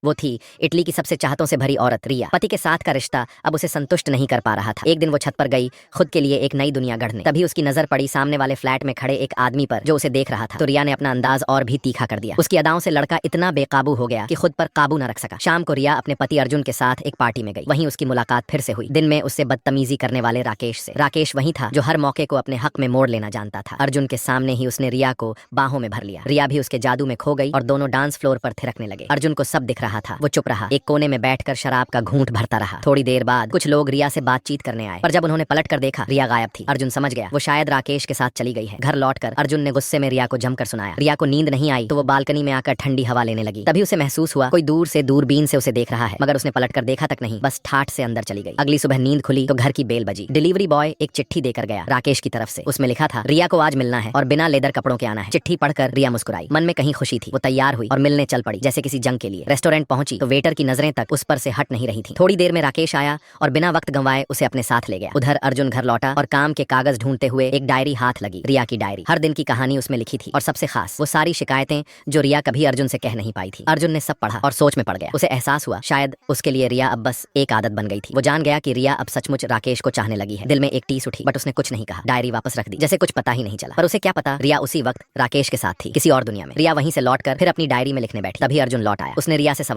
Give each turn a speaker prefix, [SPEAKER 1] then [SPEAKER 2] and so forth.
[SPEAKER 1] वो थी इटली की सबसे चाहतों से भरी औरत रिया। पति के साथ का रिश्ता अब उसे संतुष्ट नहीं कर पा रहा था। एक दिन वो छत पर गई खुद के लिए एक नई दुनिया गढ़ने। तभी उसकी नजर पड़ी सामने वाले फ्लैट में खड़े एक आदमी पर जो उसे देख रहा था। तो रिया ने अपना अंदाज और भी तीखा कर दिया। उसकी अदाओं से लड़का इतना बेकाबू हो गया कि खुद पर काबू न रख सका। शाम को रिया अपने पति अर्जुन के साथ एक पार्टी में गई। वहीं उसकी मुलाकात फिर से हुई, दिन में उससे बदतमीजी करने वाले राकेश से। राकेश वही था जो हर मौके को अपने हक में मोड़ लेना जानता था। अर्जुन के सामने ही उसने रिया को बाहों में भर लिया। रिया भी उसके जादू में खो गई और दोनों डांस फ्लोर पर थिरकने लगे। अर्जुन को सब दिख रहा था। वो चुप रहा, एक कोने में बैठकर शराब का घूंट भरता रहा। थोड़ी देर बाद कुछ लोग रिया से बातचीत करने आए, पर जब उन्होंने पलट कर देखा रिया गायब थी। अर्जुन समझ गया वो शायद राकेश के साथ चली गई है। घर लौटकर अर्जुन ने गुस्से में रिया को जमकर सुनाया। रिया को नींद नहीं आई तो वो बालकनी में आकर ठंडी हवा लेने लगी। तभी उसे महसूस हुआ कोई दूर से दूरबीन से उसे देख रहा है, मगर उसने पलटकर देखा तक नहीं, बस ठाठ से अंदर चली गई। अगली सुबह नींद खुली तो घर की बेल बजी। डिलीवरी बॉय एक चिट्ठी देकर गया राकेश की तरफ से। उसमें लिखा था रिया को आज मिलना है और बिना लेदर कपड़ों के आना है। चिट्ठी पढ़कर रिया मुस्कुराई, मन में कहीं खुशी थी। वो तैयार हुई और मिलने चल पड़ी जैसे किसी जंग के लिए। रेस्टोरेंट पहुंची तो वेटर की नजरें तक उस पर से हट नहीं रही थी। थोड़ी देर में राकेश आया और बिना वक्त गंवाए उसे अपने साथ ले गया। उधर अर्जुन घर लौटा और काम के कागज ढूंढते हुए एक डायरी हाथ लगी। रिया की डायरी, हर दिन की कहानी उसमें लिखी थी और सबसे खास वो सारी शिकायतें जो रिया कभी अर्जुन से कह नहीं पाई थी। अर्जुन ने सब पढ़ा और सोच में पड़ गया। उसे एहसास हुआ शायद उसके लिए रिया अब बस एक आदत बन गई थी। वो जान गया कि रिया अब सचमुच राकेश को चाहने लगी है। दिल में एक टीस उठी, बट उसने कुछ नहीं कहा। डायरी वापस रख दी जैसे कुछ पता ही नहीं चला। पर उसे क्या पता रिया उसी वक्त राकेश के साथ थी, किसी और दुनिया में। रिया वहीं से लौटकर फिर अपनी डायरी में लिखने बैठी। तभी अर्जुन लौट आया। उसने रिया से सवाल